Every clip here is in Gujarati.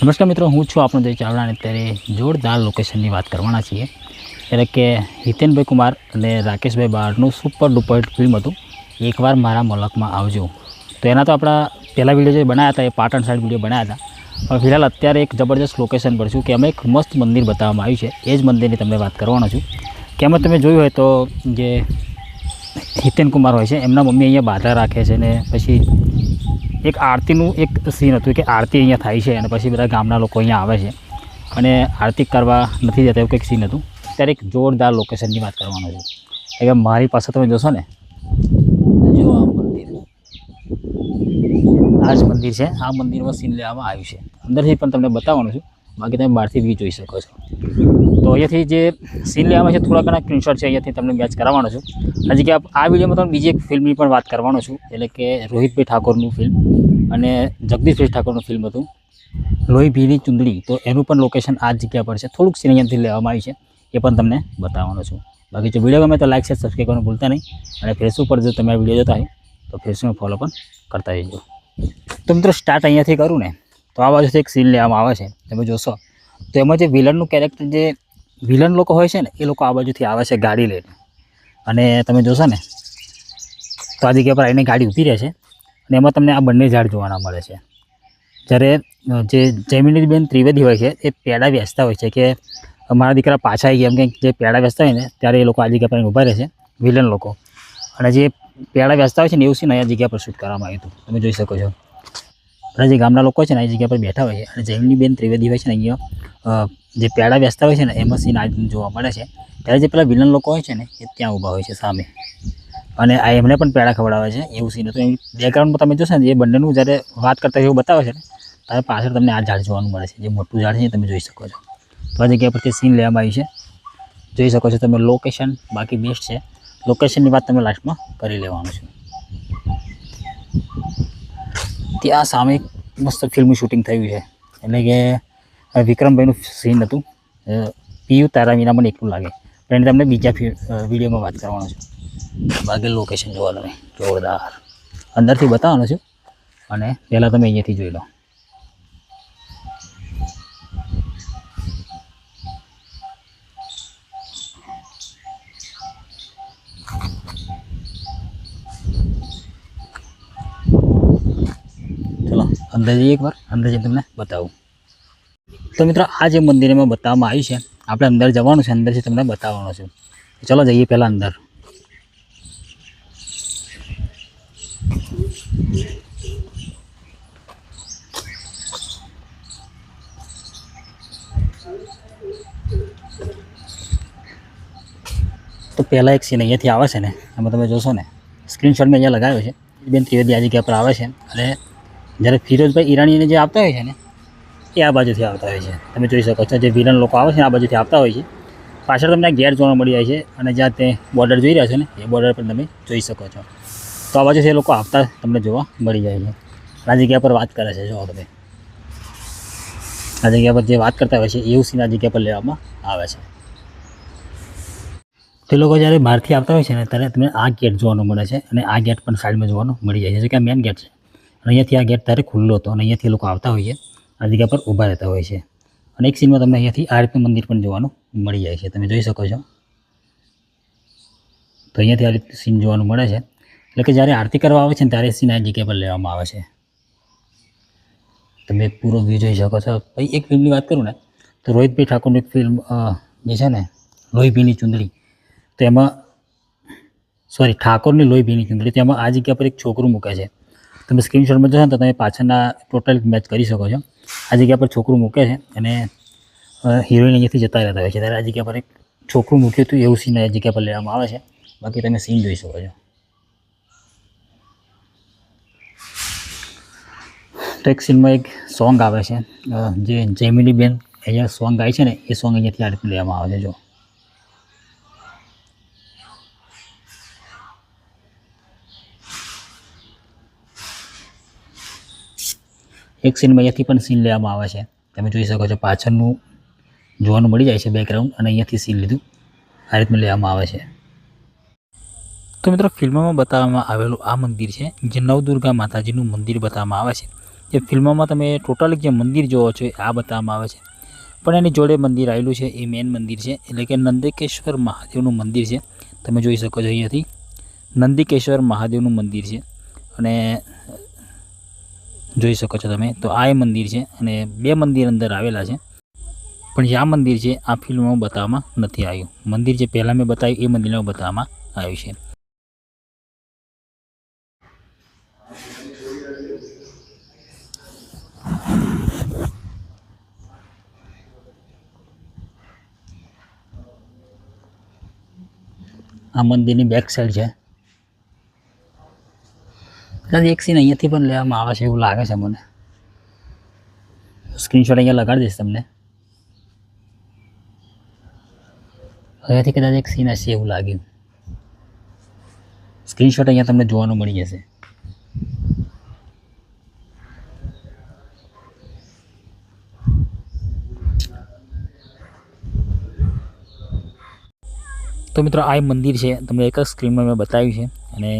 નમસ્કાર મિત્રો, હું છું આપણો જય ચાવડા અને અત્યારે જોરદાર લોકેશનની વાત કરવાના છીએ. એટલે કે હિતેનભાઈ કુમાર અને રાકેશભાઈ બારનું સુપર ડુપર ફિલ્મ હતું એકવાર મારા મલકમાં આવજો. તો એના તો આપણા પહેલાં વિડીયો જે બનાવ્યા હતા એ પાટણ સાઈડ વિડીયો બનાવ્યા હતા, પણ ફિલહાલ અત્યારે એક જબરદસ્ત લોકેશન પર છું કે અમે એક મસ્ત મંદિર બતાવવામાં આવ્યું છે. એ જ મંદિરની તમને વાત કરવાનો છું કે એમાં તમે જોયું હોય તો જે હિતેન કુમાર હોય છે એમના મમ્મી અહીંયા બાધા રાખે છે ને પછી એક આરતીનું એક સીન હતું કે આરતી અહીંયા થાય છે અને પછી બધા ગામના લોકો અહીંયા આવે છે અને આરતી કરવા નથી જતા એવું કંઈક સીન હતું. ત્યારે એક જોરદાર લોકેશનની વાત કરવાનો છું કે મારી પાસે તમે જોશો ને, જો આ મંદિર, આ જ મંદિર છે. આ મંદિરમાં સીન લેવામાં આવ્યું છે. અંદરથી પણ તમને બતાવવાનું છું, બાકી તમે બહારથી બી જોઈ શકો છો. તો અહીંયાથી જે સીન લેવામાં છે થોડા ઘણા સ્ક્રીનશોટ છે, અહીંયાથી તમને મેચ કરવાનો છું. હજી કે આ વિડીયોમાં તમને બીજી એક ફિલ્મની પણ વાત કરવાનો છું, એટલે કે રોહિતભાઈ ઠાકોરનું ફિલ્મ અને જગદીશભાઈ ઠાકોરનું ફિલ્મ હતું લોહી ભીની ચુંદડી. તો એનું પણ લોકેશન આ જ જગ્યા પર છે. થોડુંક સીન અહીંયાથી લેવામાં આવ્યું છે, એ પણ તમને બતાવવાનો છું. બાકી જો વિડીયો ગમે તો લાઈક શેર સબસ્ક્રાઈબ કરવાનું ભૂલતા નહીં. અને ફેસબુક પર જો તમે આ વિડીયો જોતા હોય તો ફેસબુકમાં ફોલો પણ કરતા રહેજો. તો મિત્રો સ્ટાર્ટ અહીંયાથી કરું ને, તો આ બાજુથી એક સીન લેવામાં આવે છે. તમે જોશો તો એમાં જે વિલનનું કેરેક્ટર, જે વિલન લોકો હોય છે ને, એ લોકો આ બાજુથી આવે છે ગાડી લઈને. અને તમે જોશો ને તો આ જગ્યા પર આવીને ગાડી ઊભી રહે છે અને એમાં તમને આ બંને ઝાડ જોવાના મળે છે. જ્યારે જે જયમિનીબેન ત્રિવેદી હોય છે એ પેડા વેચતા હોય છે કે મારા દીકરા પાછા આવી ગયા, એમ કંઈક જે પેડા વેચતા હોય ને ત્યારે એ લોકો આ જગ્યા પર ઊભા રહે છે, વિલન લોકો. અને જે પેડા વેચતા હોય છે ને એવું સીન અહીંયા જગ્યા પર શૂટ કરવામાં આવ્યું હતું, તમે જોઈ શકો છો. બધા જે ગામના લોકો છે ને આ જગ્યા પર બેઠા હોય છે અને જયમિનીબેન ત્રિવેદી હોય છે ને અહીંયા જે પેડા વેચતા હોય છે ને એમાં સીન આ જોવા મળે છે. ત્યારે જે પેલા વિલન લોકો હોય છે ને એ ત્યાં ઊભા હોય છે સામે, અને આ એમને પણ પેડા ખવડાવે છે એવું સીન હતું. એ બેકગ્રાઉન્ડમાં તમે જોશો ને એ બંનેનું જ્યારે વાત કરતા એવું બતાવે છે ને, ત્યારે પાછળ તમને આ ઝાડ જોવાનું મળે છે, જે મોટું ઝાડ છે તમે જોઈ શકો છો. તો આ જગ્યા પરથી સીન લેવામાં આવી છે, જોઈ શકો છો તમે. લોકેશન બાકી બેસ્ટ છે. લોકેશનની વાત તમે લાસ્ટમાં કરી લેવાનું છે. ત્યાં સામે મસ્ત ફિલ્મનું શૂટિંગ થયું છે, એટલે કે વિક્રમભાઈનું સીન હતું. પીયુ તારા વિના મને એકલું લાગે, પણ એને તમને બીજા વિડીયોમાં વાત કરવાનો છે. બાકી લોકેશન જોવાનું નહીં, જોરદાર અંદરથી બતાવવાનું છું. અને પહેલાં તમે અહીંયાથી જોઈ લો. ચલો અંદર જઈએ, એકવાર અંદર જઈને તમને બતાવું. તો મિત્રો આ જે મંદિરમાં બતાવવામાં આવ્યું છે, આપણે અંદર જવાનું છે, અંદરથી તમને બતાવવાનું છે. ચલો જઈએ પહેલાં અંદર. તો પહેલાં એક સીન અહીંયાથી આવે છે ને, એમાં તમે જોશો ને સ્ક્રીનશોટ મેં અહીંયા લગાવ્યો છે. બેન ત્રિવેદી આ જગ્યા પર આવે છે અને જ્યારે ફિરોઝભાઈ ઈરાનીને જે આવતા હોય છે ને એ આ બાજુથી આવતા હોય છે. તમે જોઈ શકો છો જે વિલન લોકો આવે છે ને આ બાજુથી આવતા હોય છે. પાછળ તમને ગેટ જોવા મળી જાય છે અને જ્યાં તે બોર્ડર જોઈ રહ્યા છો ને એ બોર્ડર પર તમે જોઈ શકો છો. તો આ બાજુથી એ લોકો આવતા તમને જોવા મળી જાય છે. આ જગ્યા પર વાત કરે છે, જો તમે આ જગ્યા પર જે વાત કરતા હોય છે એવું સીન આ જગ્યા પર લેવામાં આવે છે. તે લોકો જ્યારે બહારથી આવતા હોય છે ને ત્યારે તમને આ ગેટ જોવાનું મળે છે અને આ ગેટ પણ સાઈડમાં જોવાનું મળી જાય છે, કે આ મેન ગેટ છે. અને અહીંયાથી આ ગેટ ત્યારે ખુલ્લો હતો અને અહીંયાથી લોકો આવતા હોય છે, આ જગ્યા પર ઊભા રહેતા હોય છે. અને એક સીનમાં તમને અહીંયાથી આ રીતનું મંદિર પણ જોવાનું મળી જાય છે, તમે જોઈ શકો છો. તો અહીંયાથી આ રીતનું સીન જોવાનું મળે છે. એટલે કે જ્યારે આરતી કરવા આવે છે ને ત્યારે સીન આ જગ્યા પર લેવામાં આવે છે. તમે પૂરો વ્યૂ જોઈ શકો છો. ભાઈ એક ફિલ્મની વાત કરું ને તો રોહિતભાઈ ઠાકોરની એક ફિલ્મ જે છે ને લોહી ભીની ચુંદડી, તો એમાં ઠાકોરની લોહી ભીની ચુંદડી, તેમાં આ જગ્યા પર એક છોકરું મૂકે છે. તમે સ્ક્રીનશોટમાં જોશો ને તો તમે પાછળના ટોટલ મેચ કરી શકો છો. આ જગ્યા પર છોકરું મૂકે છે અને હિરોઈન અહીંયાથી જતા રહેતા હોય છે, ત્યારે આ જગ્યા પર એક છોકરું મૂક્યું હતું એવું સીન આ જગ્યા પર લેવામાં આવે છે. બાકી તમે સીન જોઈ શકો છો. તો એક સીનમાં એક સોંગ આવે છે, જે જયમિનીબેન અહીંયા સોંગ ગાય છે ને એ સોંગ અહીંયાથી આ રીતે લેવામાં આવે છે. જો એક સીનમાં અહીંયાથી પણ સીન લેવામાં આવે છે, તમે જોઈ શકો છો. પાછળનું જોવાનું મળી જાય છે બેકગ્રાઉન્ડ, અને અહીંયાથી સીન લીધું આ રીતનું લેવામાં આવે છે. તો મિત્રો ફિલ્મમાં બતાવવામાં આવેલું આ મંદિર છે, જે નવદુર્ગા માતાજીનું મંદિર બતાવવામાં આવે છે. જે ફિલ્મમાં તમે ટોટલ જે મંદિર જોવો છો આ બતાવવામાં આવે છે, પણ એની જોડે મંદિર આવેલું છે એ મેન મંદિર છે, એટલે કે નંદિકેશ્વર મહાદેવનું મંદિર છે. તમે જોઈ શકો છો અહીંયાથી નંદિકેશ્વર મહાદેવનું મંદિર છે, અને જોઈ શકો છો તમે. તો આ એ મંદિર છે, અને 2 મંદિર અંદર આવેલા છે, પણ જે આ મંદિર છે આ ફિલ્મમાં બતાવવામાં નથી આવ્યું. મંદિર જે પહેલાં મેં બતાવ્યું એ મંદિરમાં બતાવવામાં આવ્યું છે. આ મંદિરની બેક સાઈડ છે. કદાચ એક સીન અહીંયાથી પણ લેવામાં આવે છે એવું લાગે છે મને. સ્ક્રીનશોટ અહીંયા લગાડી દઈશ તમને. અહીંયાથી કદાચ એક સીન હશે એવું લાગ્યું. સ્ક્રીનશોટ અહીંયા તમને જોવાનું મળી જશે. તો મિત્રો આ મંદિર છે, તમને એક જ સ્ક્રીનમાં મેં બતાવ્યું છે, અને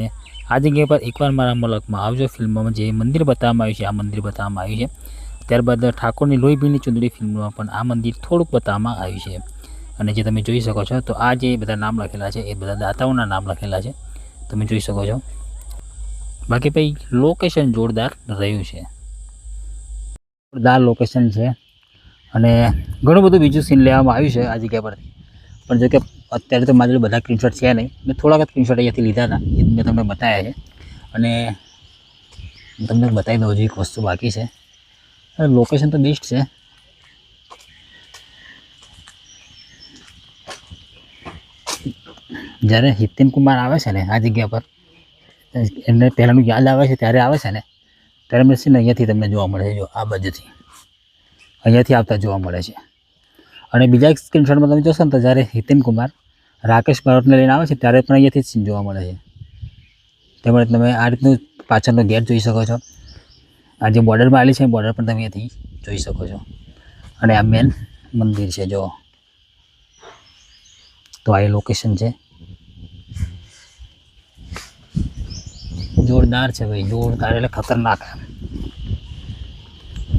આ જગ્યા પર એકવાર મારા મલકમાં આવજો. ફિલ્મમાં જે મંદિર બતાવવામાં આવ્યું છે આ મંદિર બતાવવામાં આવ્યું છે. ત્યારબાદ ઠાકોરની લોહીભીની ચુંદડી ફિલ્મમાં પણ આ મંદિર થોડુંક બતાવવામાં આવ્યું છે. અને જે તમે જોઈ શકો છો તો આ જે બધા નામ લખેલા છે એ બધા દાતાઓના નામ લખેલા છે, તમે જોઈ શકો છો. બાકી ભાઈ લોકેશન જોરદાર રહ્યું છે, જોરદાર લોકેશન છે, અને ઘણું બધું બીજું સીન લેવામાં આવ્યું છે આ જગ્યા પરથી. પણ જો કે અત્યારે તો મારી બધા સ્ક્રીનશોટ છે નહીં, મેં થોડાક જ સ્ક્રીનશોટ અહીંયાથી લીધા હતા, એ મેં તમને બતાવ્યા છે. અને તમને બતાવી દઉં છું એક વસ્તુ બાકી છે. લોકેશન તો બેસ્ટ છે. જ્યારે હિતેન કુમાર આવે છે ને આ જગ્યા પર, એમને પહેલાંનું યાદ આવે છે ત્યારે આવે છે ને, ત્યારે મેં છે ને અહીંયાથી તમને જોવા મળે છે. જો આ બાજુથી અહીંયાથી આવતા જોવા મળે છે. અને બીજા એક સ્ક્રીનશોટમાં તમે જોશો ને તો જ્યારે હિતેન કુમાર રાકેશ બારોટને લઈને આવે છે ત્યારે પણ અહીંયાથી જ સીન જોવા મળે છે. તેમજ તમે આ રીતનું પાછળનો ગેટ જોઈ શકો છો. આ જે બોર્ડરમાં આવેલી છે બોર્ડર પણ તમે અહીંયાથી જોઈ શકો છો. અને આ મેન મંદિર છે જો. તો આ લોકેશન છે, જોરદાર છે ભાઈ, જોરદાર એટલે ખતરનાક.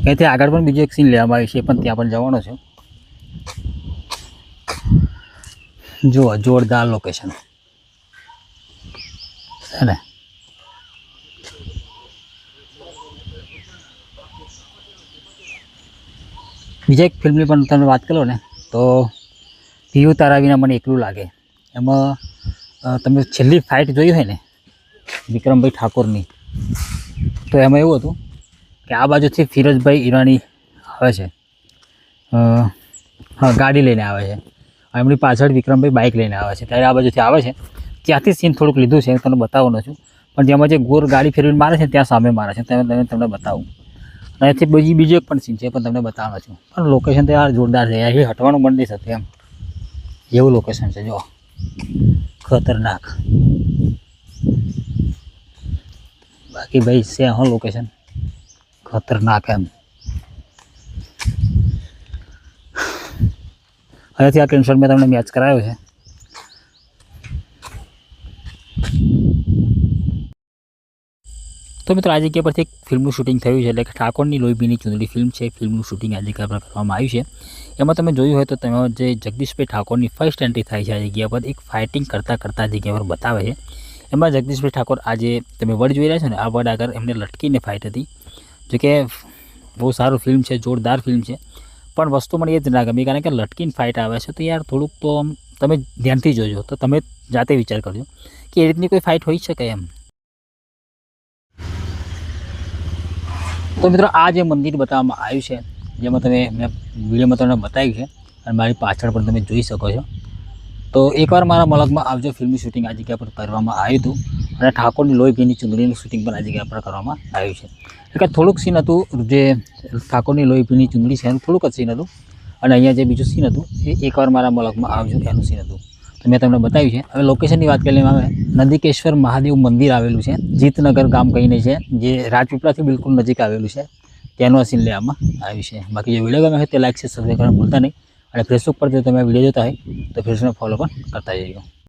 અહીંથી આગળ પણ બીજો એક સીન લેવામાં આવ્યો છે, પણ ત્યાં પણ જવાનો છે. જો જોરદાર લોકેશન છે ને. બીજા એક ફિલ્મની પણ તમે વાત કરો ને તો પીયુ તારા વિના મને એકલું લાગે. એમાં તમે છેલ્લી ફાઇટ જોઈ હોય ને વિક્રમભાઈ ઠાકોરની, તો એમાં એવું હતું કે આ બાજુથી ફિરોઝભાઈ ઈરાની આવે છે, હા ગાડી લઈને આવે છે, એમની પાછળ વિક્રમભાઈ બાઇક લઈને આવે છે. ત્યારે આ બાજુથી આવે છે, ત્યાંથી સીન થોડુંક લીધું છે, તમને બતાવવાનો છું. પણ જેમાં જે ગોર ગાડી ફેરવીને મારે છે ત્યાં સામે મારે છે, તમને બતાવું. અહીંયાથી બીજો એક પણ સીન છે પણ તમને બતાવવાનો છું. પણ લોકેશન તો યાર જોરદાર છે, એ હટવાનું મન નહીં થતું એમ એવું લોકેશન છે. જો ખતરનાક. બાકી ભાઈ છે હા લોકેશન ખતરનાક એમ. અહીંયાથી આ સ્ક્રીનશોટ મેં તમને મેચ કરાવ્યો છે. તો મિત્રો આ જગ્યા પરથી એક ફિલ્મનું શૂટિંગ થયું છે, એટલે કે ઠાકોરની લોહીભીની ચુંદડી ફિલ્મ છે. ફિલ્મનું શૂટિંગ આ જગ્યા પર કરવામાં આવ્યું છે. એમાં તમે જોયું હોય તો તેમાં જે જગદીશભાઈ ઠાકોરની ફર્સ્ટ એન્ટ્રી થાય છે આ જગ્યા પર, એક ફાઇટિંગ કરતાં જગ્યા પર બતાવે છે. એમાં જગદીશભાઈ ઠાકોર આ જે તમે વર્ડ જોઈ રહ્યા છો ને આ વર્ડ આગળ એમને લટકીને ફાઇટ હતી. જો કે બહુ સારું ફિલ્મ છે, જોરદાર ફિલ્મ છે, પણ વસ્તુ મને એ જ ના ગમી, કારણ કે લટકીને ફાઇટ આવે છે તો યાર થોડુંક તો તમે ધ્યાનથી જોજો, તો તમે જાતે વિચાર કરજો કે એ રીતની કોઈ ફાઇટ હોઈ શકે એમ. તો મિત્રો આ જે મંદિર બતાવવામાં આવ્યું છે, જેમાં તમે મેં વિડીયોમાં તમને બતાવ્યું છે અને મારી પાછળ પણ તમે જોઈ શકો છો. તો એકવાર મારા મલકમાં આવજો. ફિલ્મનું શૂટિંગ આ જગ્યા પર કરવામાં આવ્યું હતું, અને ઠાકોરની લોહીભીની ચુંદડીનું શૂટિંગ પણ આ જગ્યા પર કરવામાં આવ્યું છે. એટલે થોડુંક સીન હતું, જે ઠાકોરની લોહીભીની ચુંદડી છે એનું થોડુંક જ સીન હતું, અને અહીંયા જે બીજું સીન હતું એ એકવાર મારા મલકમાં આવજો એનું સીન હતું, તો મેં તમને બતાવ્યું છે. હવે લોકેશનની વાત કરી લેવામાં આવે, નંદિકેશ્વર મહાદેવ મંદિર આવેલું છે, જીતનગર ગામ કહીને છે, જે રાજપીપળાથી બિલકુલ નજીક આવેલું છે, તેનું આ સીન લેવામાં આવ્યું છે. બાકી જો વિડીયો ગમે હોય તો લાઈક છે, સબસ્ક્રાઈબ કરવાનું ભૂલતા નહીં. અને ફેસબુક પર જો તમે વિડીયો જોતા હોય તો ફેસબુકને ફોલો પણ કરતા જજો.